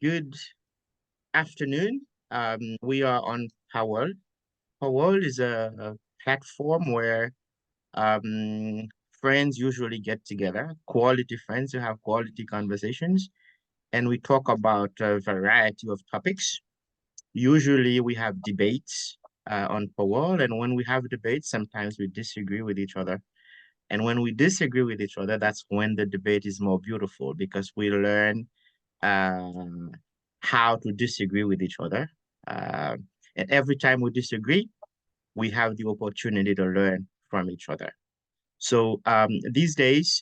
Good afternoon. We are on Pawol. Pawol is a platform where um, friends usually get together, quality friends who have quality conversations, and we talk about a variety of topics. Usually, we have debates on Pawol, and when we have debates, sometimes we disagree with each other. And when we disagree with each other, that's when the debate is more beautiful because we learn um, how to disagree with each other. Uh, and every time we disagree, we have the opportunity to learn from each other. So these days,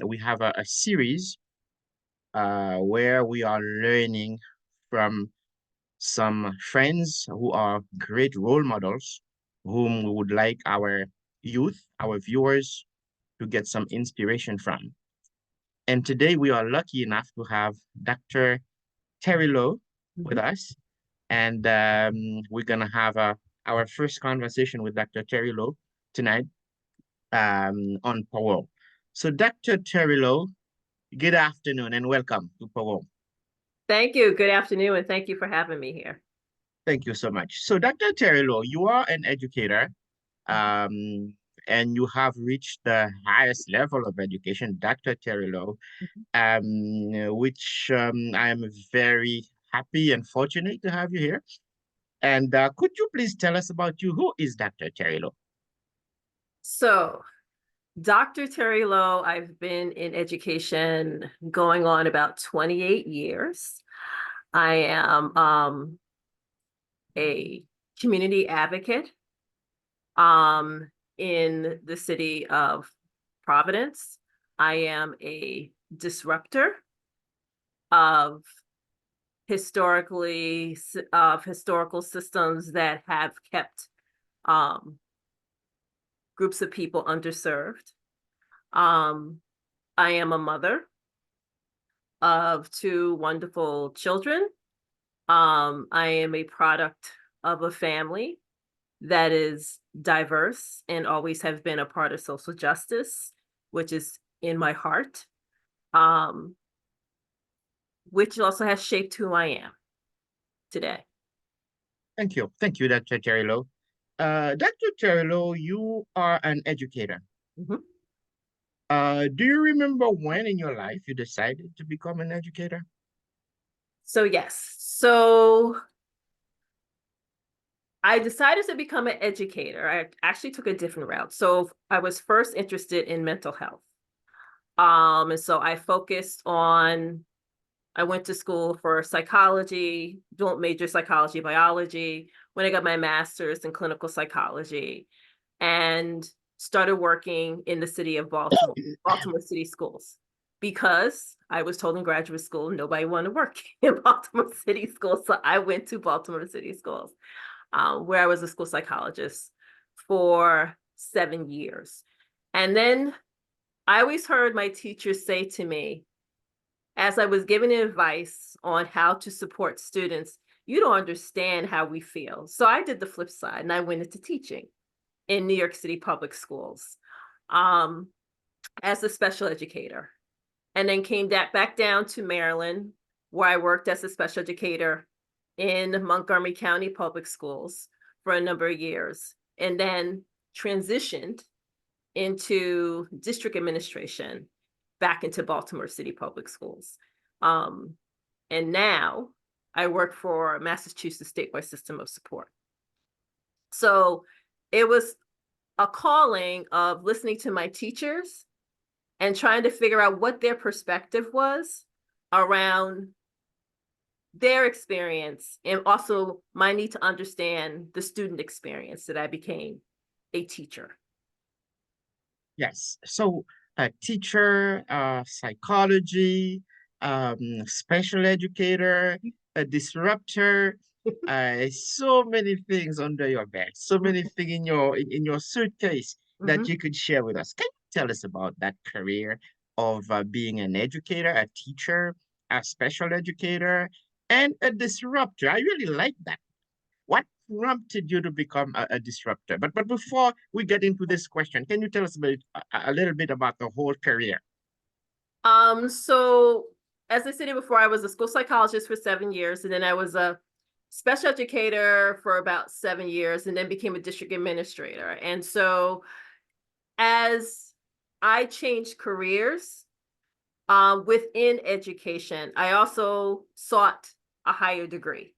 we have a series where we are learning from some friends who are great role models, whom we would like our youth, our viewers, to get some inspiration from. And today we are lucky enough to have Dr. Terry Lowe with us. And we're going to have our first conversation with Dr. Terry Lowe tonight on Pawol. So, Dr. Terry Lowe, good afternoon and welcome to Pawol. Thank you. Good afternoon, and thank you for having me here. Thank you so much. So, Dr. Terry Lowe, you are an educator and you have reached the highest level of education, Dr. Terry Lowe, which I am very happy and fortunate to have you here. And could you please tell us about you? Who is Dr. Terry Lowe? So, Dr. Terry Lowe, I've been in education going on about 28 years. I am a community advocate in the city of Providence. I am a disruptor of historical systems that have kept groups of people underserved. I am a mother of two wonderful children. I am a product of a family that is diverse and always have been a part of social justice, which is in my heart, which also has shaped who I am today. Thank you. Thank you, Dr. Terry Lowe. Dr. Terry Lowe, you are an educator. Do you remember when in your life you decided to become an educator? So yes. So I decided to become an educator. I actually took a different route. So I was first interested in mental health. And so I went to school for psychology, dual major psychology, biology, when I got my master's in clinical psychology, and started working in the city of Baltimore, Baltimore City schools, because I was told in graduate school nobody wanted to work in Baltimore City schools. So I went to Baltimore City schools, where I was a school psychologist for 7 years. And then I always heard my teachers say to me, as I was giving advice on how to support students, you don't understand how we feel. So I did the flip side and I went into teaching in New York City public schools as a special educator, and then came back down to Maryland, where I worked as a special educator in Montgomery County public schools for a number of years, and then transitioned into district administration back into Baltimore City public schools. And now I work for Massachusetts statewide system of support. So it was a calling of listening to my teachers and trying to figure out what their perspective was around their experience, and also my need to understand the student experience, that I became a teacher. Yes. So a teacher, psychology, special educator, a disruptor, so many things under your belt, so many things in your suitcase that you could share with us. Can you tell us about that career of being an educator, a teacher, a special educator, and a disruptor? I really like that. What prompted you to become a disruptor? But before we get into this question, can you tell us a little bit about the whole career? So as I stated before, I was a school psychologist for 7 years, and then I was a special educator for about 7 years, and then became a district administrator. And so as I changed careers within education, I also sought a higher degree.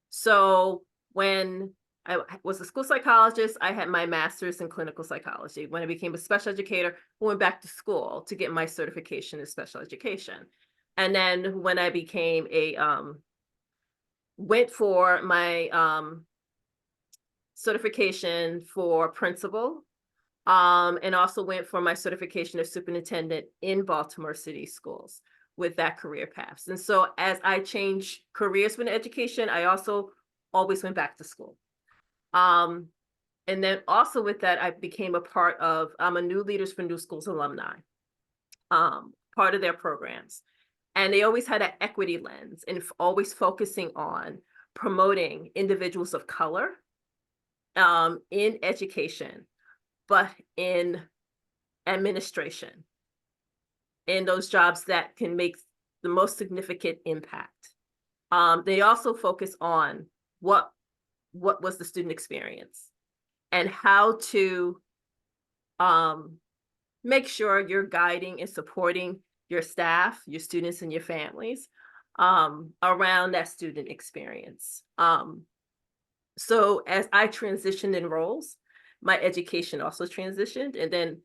So when I was a school psychologist, I had my master's in clinical psychology. When I became a special educator, I went back to school to get my certification in special education. And then when I became went for my certification for principal, and also went for my certification of superintendent in Baltimore City schools with that career paths. And so as I changed careers within education, I also always went back to school. And then also with that, I became a part of, I'm a New Leaders for New Schools alumni, part of their programs. And they always had an equity lens and always focusing on promoting individuals of color in education, but in administration, in those jobs that can make the most significant impact. They also focus on what was the student experience and how to make sure you're guiding and supporting your staff, your students, and your families around that student experience. So as I transitioned in roles, my education also transitioned. And then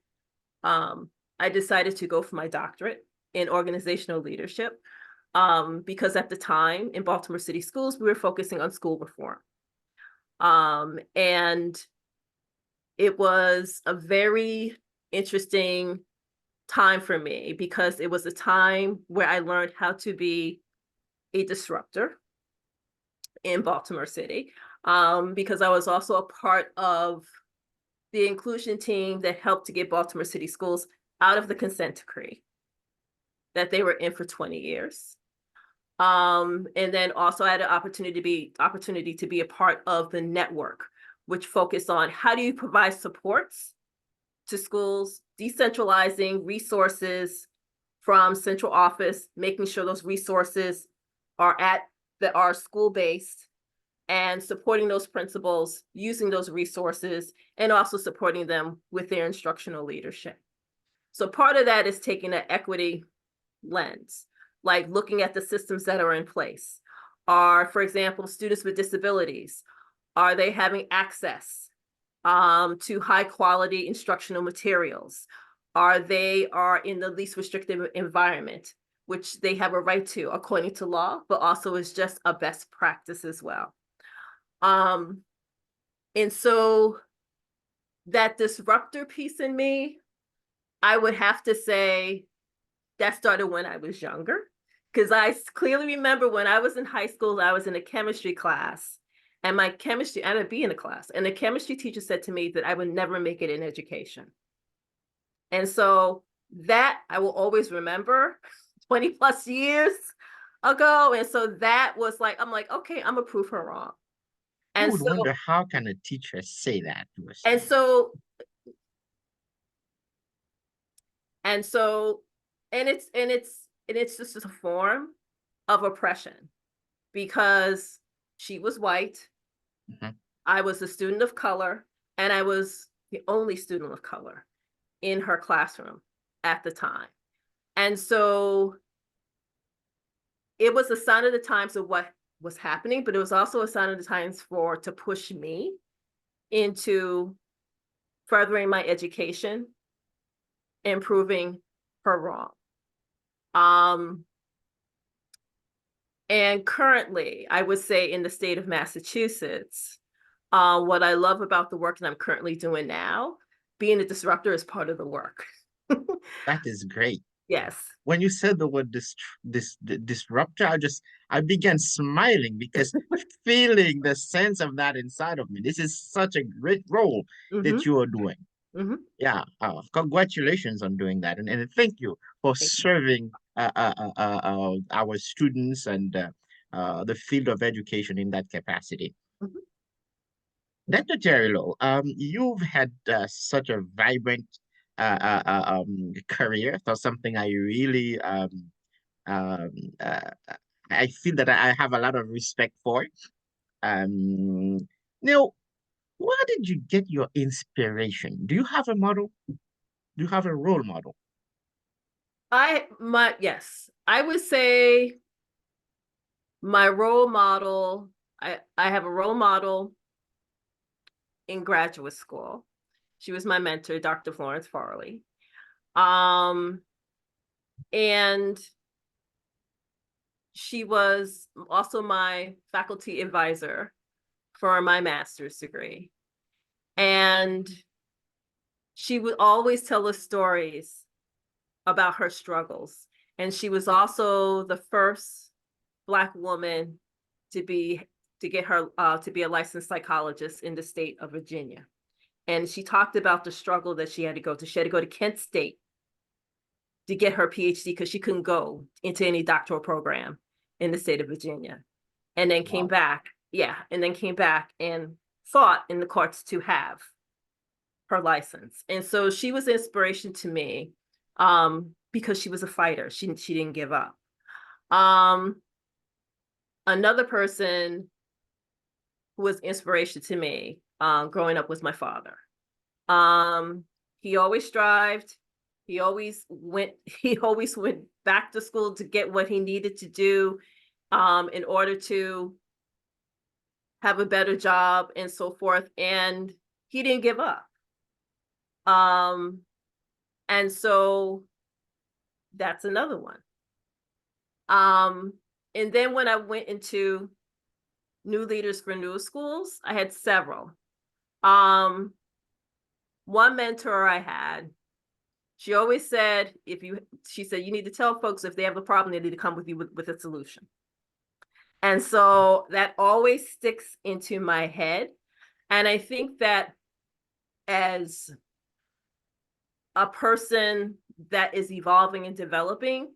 I decided to go for my doctorate in organizational leadership because at the time in Baltimore City schools, we were focusing on school reform. And it was a very interesting time for me because it was a time where I learned how to be a disruptor in Baltimore City, because I was also a part of the inclusion team that helped to get Baltimore City schools out of the consent decree that they were in for 20 years. And then also I had an opportunity to be a part of the network, which focused on how do you provide supports to schools, decentralizing resources from central office, making sure those resources are school-based, and supporting those principals, using those resources, and also supporting them with their instructional leadership. So part of that is taking an equity lens, like looking at the systems that are in place. Are, for example, students with disabilities, are they having access to high quality instructional materials? Are they in the least restrictive environment, which they have a right to according to law, but also is just a best practice as well. And so that disruptor piece in me, I would have to say that started when I was younger, because I clearly remember when I was in high school, I was in a chemistry class, and I would be in a class, and the chemistry teacher said to me that I would never make it in education. And so that I will always remember 20 plus years ago. And so that was like, I'm like, okay, I'm gonna prove her wrong. I And would so, wonder how can a teacher say that to a and student? so, and so, and it's just a form of oppression because she was white, Mhm. I was a student of color, and I was the only student of color in her classroom at the time. And so it was a sign of the times of what was happening, but it was also a sign of the times to push me into furthering my education and proving her wrong. And currently, I would say in the state of Massachusetts, what I love about the work that I'm currently doing now, being a disruptor is part of the work. That is great. Yes. When you said the word disruptor, I began smiling because feeling the sense of that inside of me. This is such a great role Mm-hmm. that you are doing. Mm-hmm. Yeah, congratulations on doing that, and thank you for Thank serving our students and the field of education in that capacity. you. Mhm. Dr. Terrell, you've had such a vibrant career. That's something I really Um, uh, I feel that I have a lot of respect for. Um, Now, where did you get your inspiration? Do you have a model? Do you have a role model? Yes, I would say my role model, I have a role model in graduate school. She was my mentor, Dr. Florence Farley. Um, and she was also my faculty advisor for my master's degree. And she would always tell us stories about her struggles. And she was also the first Black woman to be to get her to be a licensed psychologist in the state of Virginia. And she talked about the struggle that she had to go to. She had to go to Kent State to get her PhD because she couldn't go into any doctoral program in the state of Virginia. And then came Wow. back, yeah, and then came back and fought in the courts to have her license. And so she was inspiration to me because she was a fighter. She didn't give up. Um, Another person who was inspiration to me growing up was my father. Um, he always strived. He always went. He always went back to school to get what he needed to do in order to have a better job and so forth. And he didn't give up. Um, and so that's another one. Um, and then when I went into New Leaders for New Schools, I had several. Um, One mentor I had, she always said, she said, you need to tell folks if they have a problem, they need to come with you with a solution. And so that always sticks into my head. And I think that as a person that is evolving and developing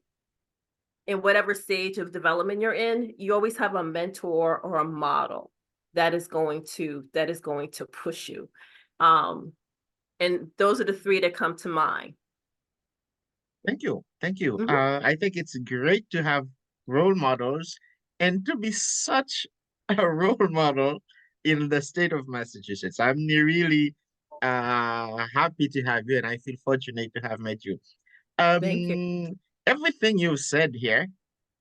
in whatever stage of development you're in, you always have a mentor or a model that is going to push you. And those are the three that come to mind. Thank you. Thank you. Mhm. I think it's great to have role models and to be such a role model in the state of Massachusetts. I'm really happy to have you, and I feel fortunate to have met you. Thank you. Everything you said here,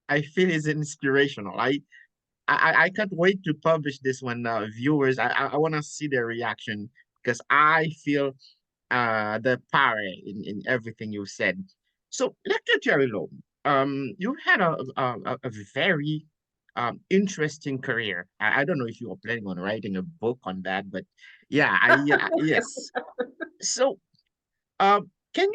I feel is inspirational. I can't wait to publish this one. Viewers, I want to see their reaction because I feel the power in everything you said. So, Dr. Jerry Lowe, you had a very interesting career. I don't know if you were planning on writing a book on that, but yeah, yes. So, can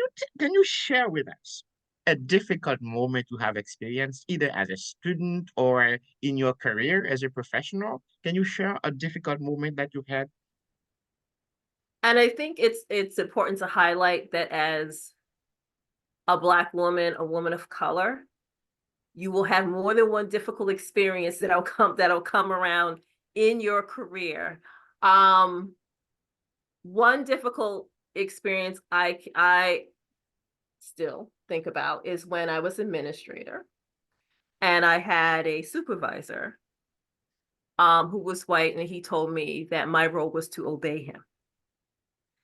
you share with us a difficult moment you have experienced, either as a student or in your career as a professional? Can you share a difficult moment that you had? And I think it's important to highlight that as a Black woman, a woman of color, you will have more than one difficult experience that'll come around in your career. Um, One difficult experience I still think about is when I was administrator and I had a supervisor who was white, and he told me that my role was to obey him.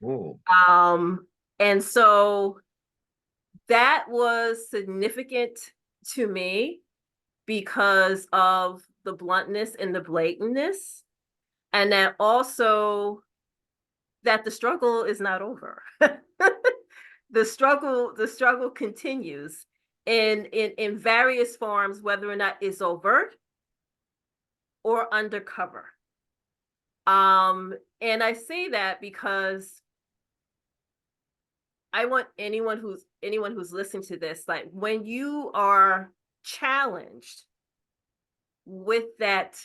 Oh, Um, and so that was significant to me because of the bluntness and the blatantness, and that also that the struggle is not over. The struggle continues in various forms, whether or not it's overt or undercover. And I say that because I want anyone who's listening to this, like when you are challenged with that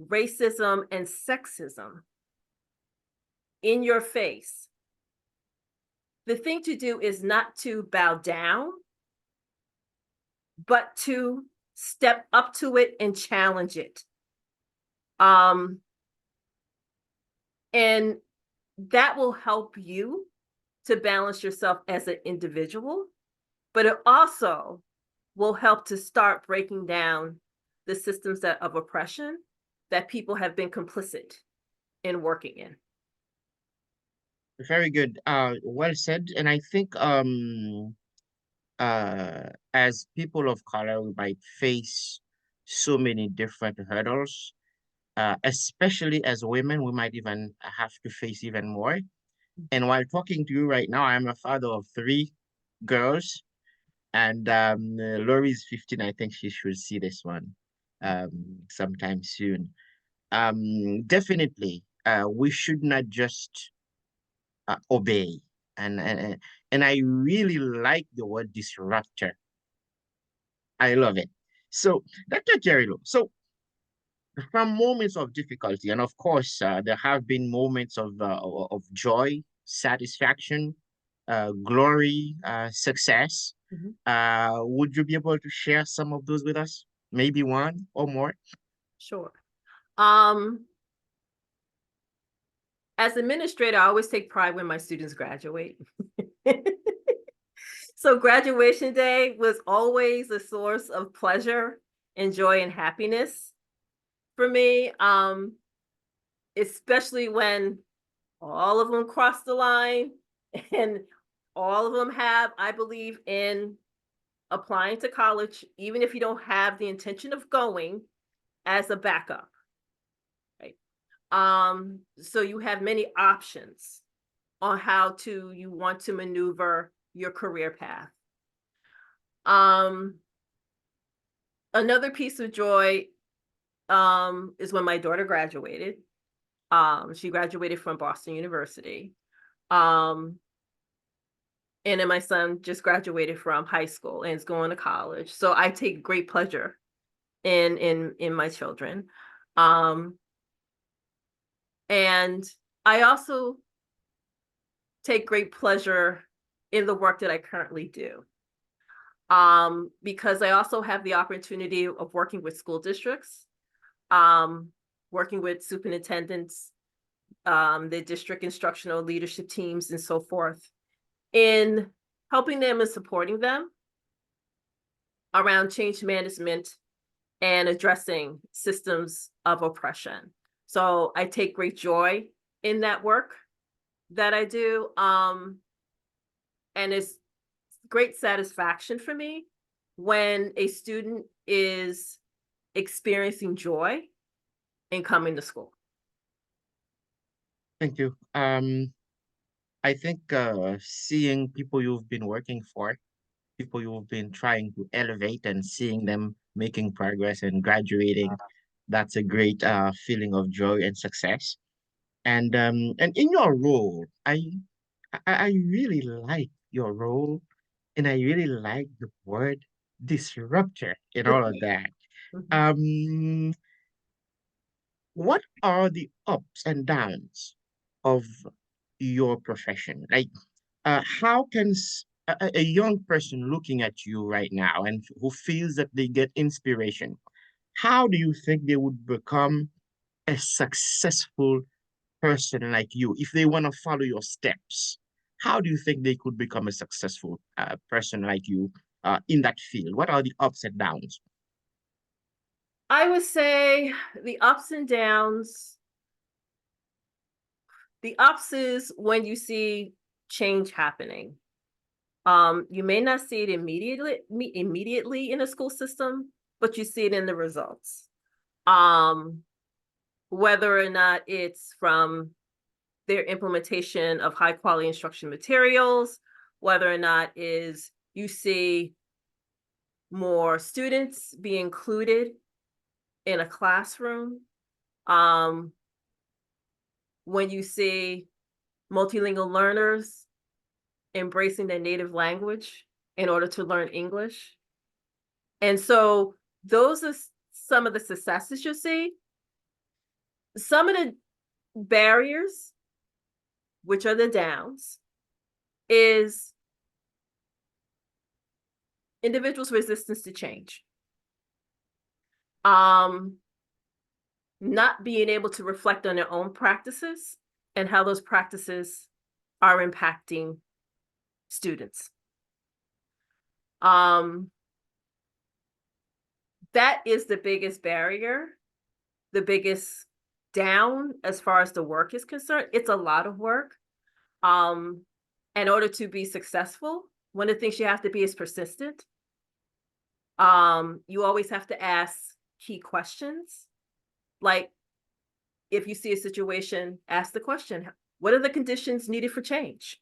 racism and sexism in your face, the thing to do is not to bow down, but to step up to it and challenge it. Um, and that will help you to balance yourself as an individual, but it also will help to start breaking down the systems of oppression that people have been complicit in working in. Very good. Well said. And I think as people of color, we might face so many different hurdles. Especially as women, we might even have to face even more. And while talking to you right now, I'm a father of three girls, and Lori's 15. I think she should see this one sometime soon. Definitely, we should not just obey. And I really like the word disruptor. I love it. So, Dr. Jerilo, so from moments of difficulty, and of course, there have been moments of joy, satisfaction, glory, success. Mhm. Would you be able to share some of those with us? Maybe one or more? Sure. Um, as administrator, I always take pride when my students graduate. So graduation day was always a source of pleasure and joy and happiness for me. Especially when all of them cross the line and all of them have, I believe, in applying to college, even if you don't have the intention of going, as a backup, right? So you have many options on how to you want to maneuver your career path. Um, Another piece of joy is when my daughter graduated. She graduated from Boston University. Um, and then my son just graduated from high school and is going to college. So I take great pleasure in my children. Um, and I also take great pleasure in the work that I currently do. Because I also have the opportunity of working with school districts, um, working with superintendents, the district instructional leadership teams, and so forth, in helping them and supporting them around change management and addressing systems of oppression. So I take great joy in that work that I do. And it's great satisfaction for me when a student is experiencing joy in coming to school. Thank you. I think seeing people you've been working for, people you've been trying to elevate, and seeing them making progress and graduating, that's a great feeling of joy and success. And in your role, I really like your role, and I really like the word disruptor and all of that. Mhm. Um, what are the ups and downs of your profession? Like, how can a young person looking at you right now and who feels that they get inspiration, how do you think they would become a successful person like you if they want to follow your steps? How do you think they could become a successful person like you in that field? What are the ups and downs? I would say the ups and downs. The ups is when you see change happening. You may not see it immediately in the school system, but you see it in the results. Um, Whether or not it's from their implementation of high quality instruction materials, whether or not is you see more students be included in a classroom, um, when you see multilingual learners embracing their native language in order to learn English. And so those are some of the successes you'll see. Some of the barriers, which are the downs, is individuals' resistance to change. Um, Not being able to reflect on their own practices and how those practices are impacting students. Um, that is the biggest barrier, the biggest down as far as the work is concerned. It's a lot of work. Um, in order to be successful, one of the things you have to be is persistent. You always have to ask key questions. Like if you see a situation, ask the question, what are the conditions needed for change?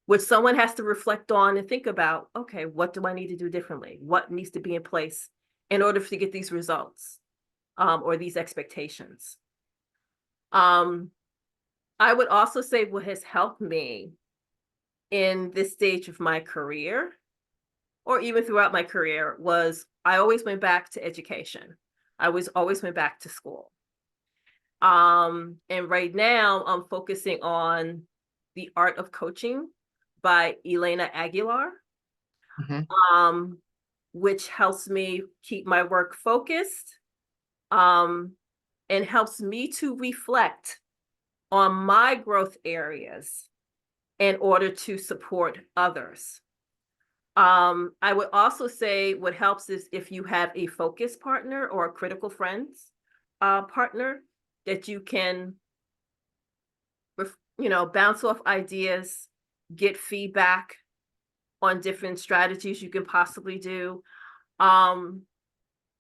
Which someone has to reflect on and think about, okay, what do I need to do differently? What needs to be in place in order to get these results or these expectations? I would also say what has helped me in this stage of my career, or even throughout my career, was I always went back to education. I was always went back to school. And right now I'm focusing on The Art of Coaching by Elena Aguilar, Mhm. um, which helps me keep my work focused, um, and helps me to reflect on my growth areas in order to support others. I would also say what helps is if you have a focus partner or a critical friends partner that you can, bounce off ideas, get feedback on different strategies you can possibly do. Um,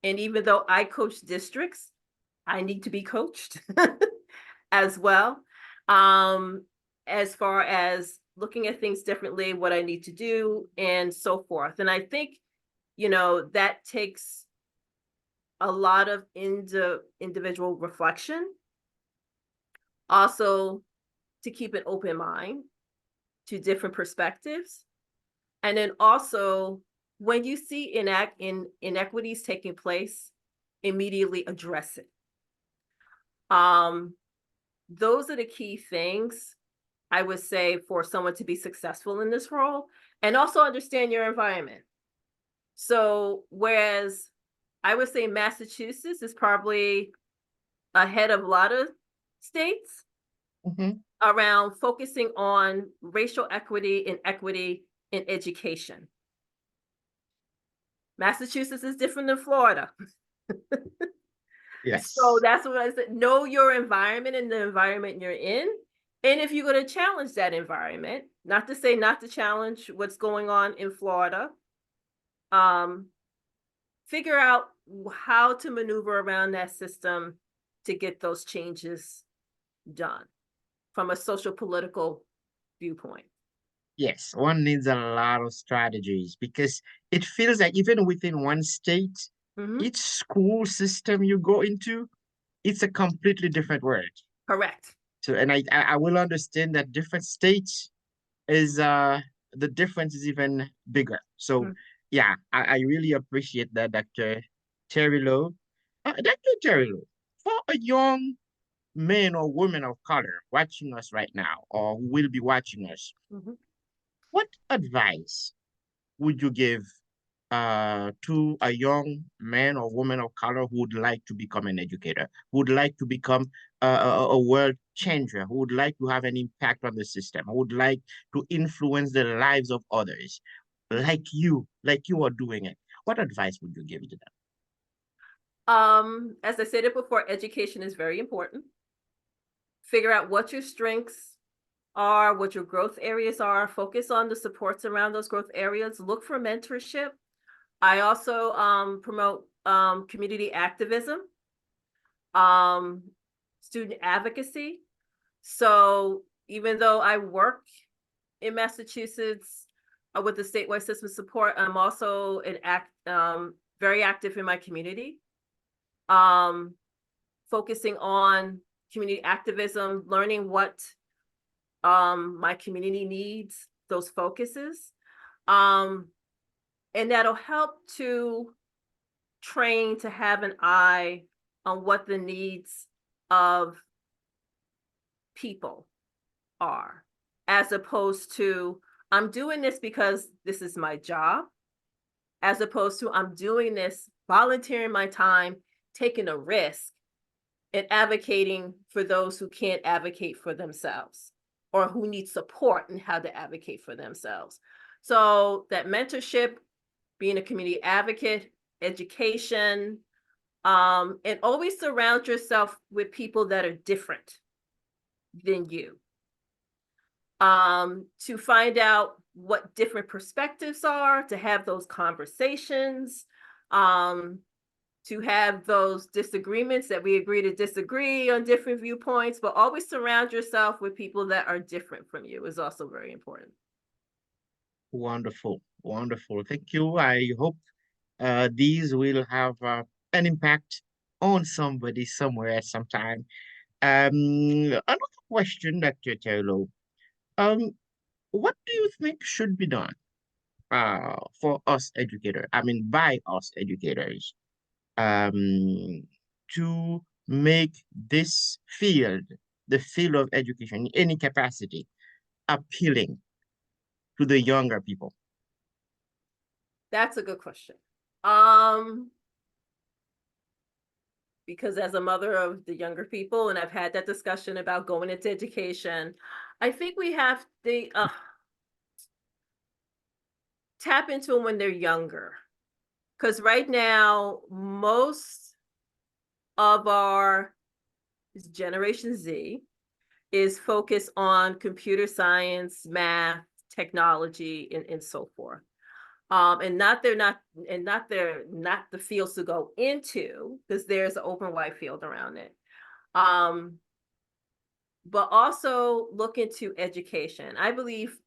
and even though I coach districts, I need to be coached as well. Um, as far as looking at things differently, what I need to do, and so forth. And I think, that takes a lot of individual reflection. Also, to keep an open mind to different perspectives. And then also, when you see inequities taking place, immediately address it. Those are the key things I would say for someone to be successful in this role, and also understand your environment. So, whereas I would say Massachusetts is probably ahead of a lot of states Mhm. around focusing on racial equity and equity in education. Massachusetts is different than Florida. So Yes. that's what I said. Know your environment and the environment you're in. And if you're going to challenge that environment, not to say not to challenge what's going on in Florida, um, figure out how to maneuver around that system to get those changes done from a social political viewpoint. Yes, one needs a lot of strategies because it feels like even within one state, Hmm. each school system you go into, it's a completely different world. Correct. So, and I will understand that different states is the difference is even bigger. So, Mm. yeah, I really appreciate that, Dr. Terry Lowe. Dr. Terry Lowe, for a young man or woman of color watching us right now, or who will be watching us, Mhm. what advice would you give to a young man or woman of color who would like to become an educator, who would like to become a world changer, who would like to have an impact on the system, who would like to influence the lives of others, like you are doing it? What advice would you give to them? As I said it before, education is very important. Figure out what your strengths are, what your growth areas are, focus on the supports around those growth areas, look for mentorship. I also promote community activism, um, student advocacy. So even though I work in Massachusetts with the statewide system support, I'm also very active in my community, um, focusing on community activism, learning what my community needs, those focuses. Um, and that'll help to train to have an eye on what the needs of people are, as opposed to I'm doing this because this is my job, as opposed to I'm doing this, volunteering my time, taking a risk, and advocating for those who can't advocate for themselves or who need support in how to advocate for themselves. So that mentorship, being a community advocate, education, and always surround yourself with people that are different than you, to find out what different perspectives are, to have those conversations, um, to have those disagreements that we agree to disagree on different viewpoints, but always surround yourself with people that are different from you is also very important. Wonderful, wonderful. Thank you. I hope these will have an impact on somebody somewhere at some time. Another question, Dr. Taylor. Um, what do you think should be done for us educators? I mean, by us educators, um, to make this field, the field of education, in any capacity, appealing to the younger people? That's a good question. Um, because as a mother of the younger people, and I've had that discussion about going into education, I think we have to tap into them when they're younger. Because right now, most of our Generation Z is focused on computer science, math, technology, and so forth. And not the fields to go into, because there's an open wide field around it. Um, but also look into education. I believe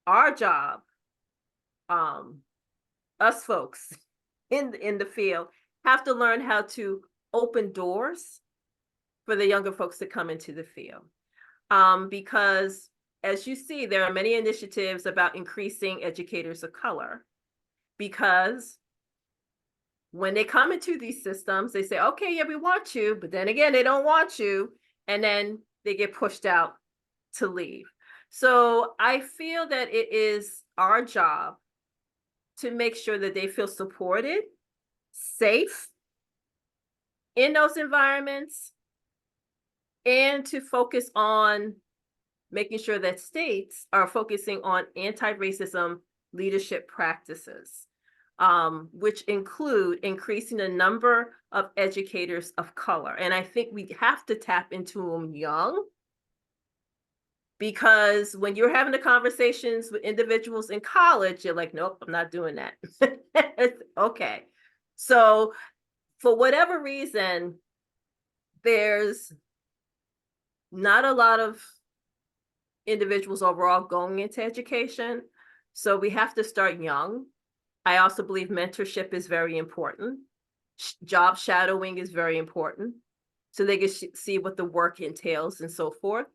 our job, um, us folks in the field, have to learn how to open doors for the younger folks to come into the field. Because as you see, there are many initiatives about increasing educators of color, because when they come into these systems, they say, okay, yeah, we want you, but then again, they don't want you. And then they get pushed out to leave. So I feel that it is our job to make sure that they feel supported, safe in those environments, and to focus on making sure that states are focusing on anti-racism leadership practices, which include increasing the number of educators of color. And I think we have to tap into them young, because when you're having the conversations with individuals in college, you're like, nope, I'm not doing that. Okay. So for whatever reason, there's not a lot of individuals overall going into education. So we have to start young. I also believe mentorship is very important. Job shadowing is very important, so they can see what the work entails and so forth.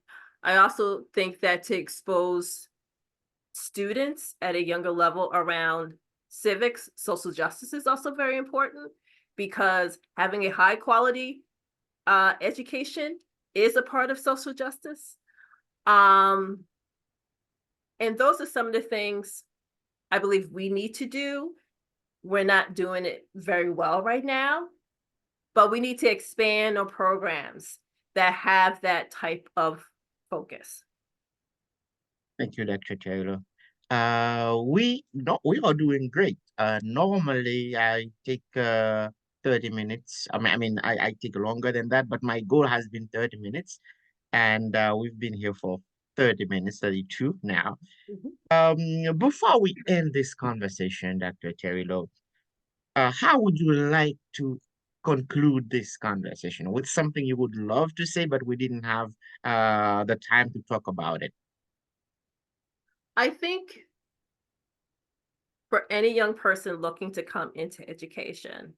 I also think that to expose students at a younger level around civics, social justice is also very important, because having a high quality education is a part of social justice. Um, and those are some of the things I believe we need to do. We're not doing it very well right now, but we need to expand on programs that have that type of focus. Thank you, Dr. Taylor. We are doing great. Normally I take 30 minutes. I take longer than that, but my goal has been 30 minutes, and we've been here for 30 minutes, 32 now. Mhm. Before we end this conversation, Dr. Taylor, how would you like to conclude this conversation with something you would love to say, but we didn't have the time to talk about it? I think for any young person looking to come into education,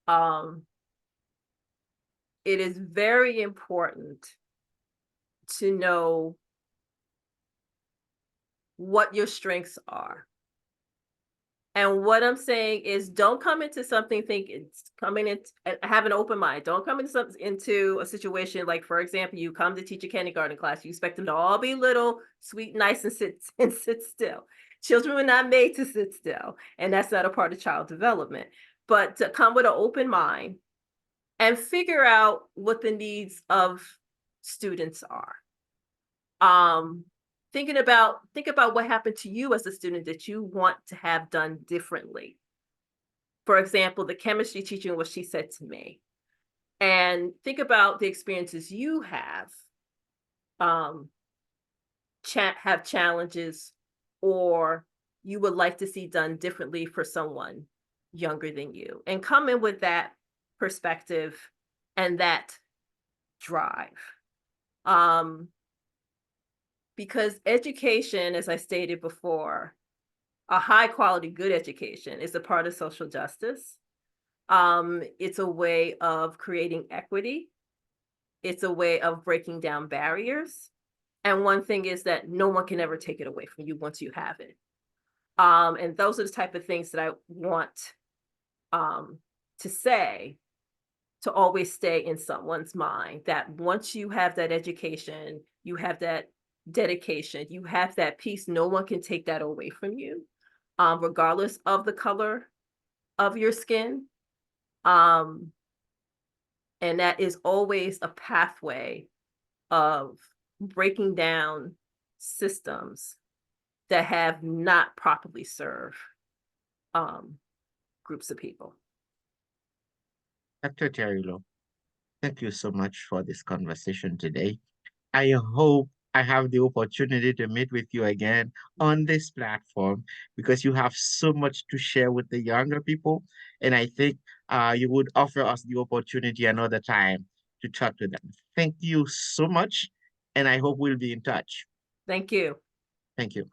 um, it is very important to know what your strengths are. And what I'm saying is, don't come into something thinking it's coming in, have an open mind. Don't come into a situation like, for example, you come to teach a kindergarten class, you expect them to all be little, sweet, nice, and sit still. Children were not made to sit still, and that's not a part of child development. But to come with an open mind and figure out what the needs of students are. Um, think about what happened to you as a student that you want to have done differently. For example, the chemistry teacher and what she said to me. And think about the experiences you have, um, have challenges, or you would like to see done differently for someone younger than you, and come in with that perspective and that drive. Because education, as I stated before, a high quality, good education is a part of social justice. It's a way of creating equity. It's a way of breaking down barriers. And one thing is that no one can ever take it away from you once you have it. And those are the type of things that I want to say, to always stay in someone's mind, that once you have that education, you have that dedication, you have that peace, no one can take that away from you, regardless of the color of your skin. And that is always a pathway of breaking down systems that have not properly served groups of people. Dr. Terilo, thank you so much for this conversation today. I hope I have the opportunity to meet with you again on this platform because you have so much to share with the younger people. And I think you would offer us the opportunity another time to talk to them. Thank you so much. And I hope we'll be in touch. Thank you. Thank you.